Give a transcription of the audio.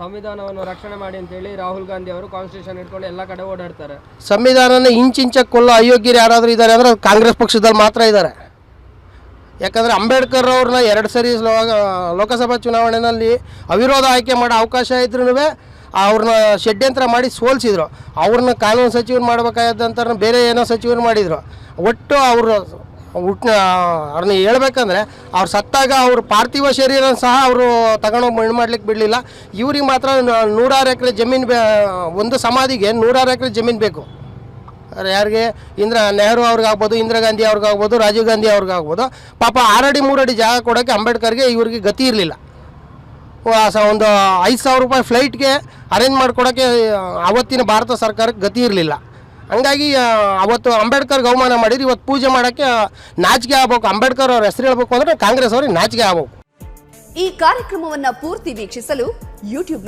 ಸಂವಿಧಾನವನ್ನು ರಕ್ಷಣೆ ಮಾಡಿ ಅಂತೇಳಿ ರಾಹುಲ್ ಗಾಂಧಿ ಅವರು ಕಾನ್ಸ್ಟಿಟ್ಯೂಷನ್ ಇಟ್ಕೊಂಡು ಎಲ್ಲ ಕಡೆ ಓಡಾಡ್ತಾರೆ. ಸಂವಿಧಾನನ ಇಂಚಿಂಚಕ್ಕೆ ಕೊಲ್ಲೋ ಅಯೋಗ್ಯರು ಯಾರಾದರೂ ಇದ್ದಾರೆ ಅಂದರೆ ಅದು ಕಾಂಗ್ರೆಸ್ ಪಕ್ಷದಲ್ಲಿ ಮಾತ್ರ ಇದ್ದಾರೆ. ಯಾಕಂದರೆ ಅಂಬೇಡ್ಕರ್ ಅವ್ರನ್ನ 2 ಸರಿ ಲೋಕಸಭಾ ಚುನಾವಣೆಯಲ್ಲಿ ಅವಿರೋಧ ಆಯ್ಕೆ ಮಾಡೋ ಅವಕಾಶ ಇದ್ರೂ ಅವ್ರನ್ನ ಷಡ್ಯಂತ್ರ ಮಾಡಿ ಸೋಲಿಸಿದ್ರು. ಅವ್ರನ್ನ ಕಾನೂನು ಸಚಿವರು ಮಾಡಬೇಕಾದಂಥ ಬೇರೆ ಏನೋ ಸಚಿವರು ಮಾಡಿದರು. ಒಟ್ಟು ಅವ್ರನ್ನ ಹೇಳ್ಬೇಕಂದ್ರೆ ಅವ್ರು ಸತ್ತಾಗ ಅವ್ರ ಪಾರ್ಥಿವ ಶರೀರ ಸಹ ಅವರು ತಗೊಂಡೋಗಿ ಮಣ್ಣು ಮಾಡ್ಲಿಕ್ಕೆ ಬಿಡಲಿಲ್ಲ. ಇವ್ರಿಗೆ ಮಾತ್ರ 100 ಎಕರೆ ಜಮೀನು ಒಂದು ಸಮಾಧಿಗೆ 100 ಎಕರೆ ಜಮೀನು ಬೇಕು. ಯಾರಿಗೆ ನೆಹರು ಅವ್ರಿಗಾಗ್ಬೋದು, ಇಂದಿರಾ ಗಾಂಧಿ ಅವ್ರಿಗಾಗ್ಬೋದು, ರಾಜೀವ್ ಗಾಂಧಿ ಅವ್ರಿಗಾಗ್ಬೋದು. ಪಾಪ 6 ಅಡಿ 3 ಅಡಿ ಜಾಗ ಕೊಡೋಕ್ಕೆ ಅಂಬೇಡ್ಕರ್ಗೆ ಇವ್ರಿಗೆ ಗತಿ ಇರಲಿಲ್ಲ. ಒಂದು 5,000 ರೂಪಾಯಿ ಫ್ಲೈಟ್ಗೆ ಅರೇಂಜ್ ಮಾಡಿಕೊಡೋಕ್ಕೆ ಆವತ್ತಿನ ಭಾರತ ಸರ್ಕಾರಕ್ಕೆ ಗತಿ ಇರಲಿಲ್ಲ. ಹಂಗಾಗಿ ಅವತ್ತು ಅಂಬೇಡ್ಕರ್ಗೆ ಅವಮಾನ ಮಾಡಿದ್ರು. ಇವತ್ತು ಪೂಜೆ ಮಾಡೋಕ್ಕೆ ನಾಚಿಕೆ ಆಗ್ಬೇಕು. ಅಂಬೇಡ್ಕರ್ ಅವ್ರ ಹೆಸರು ಹೇಳ್ಬೇಕು ಅಂದರೆ ಕಾಂಗ್ರೆಸ್ ಅವ್ರಿಗೆ ನಾಚಿಕೆ ಆಗ್ಬೇಕು. ಈ ಕಾರ್ಯಕ್ರಮವನ್ನು ಪೂರ್ತಿ ವೀಕ್ಷಿಸಲು ಯೂಟ್ಯೂಬ್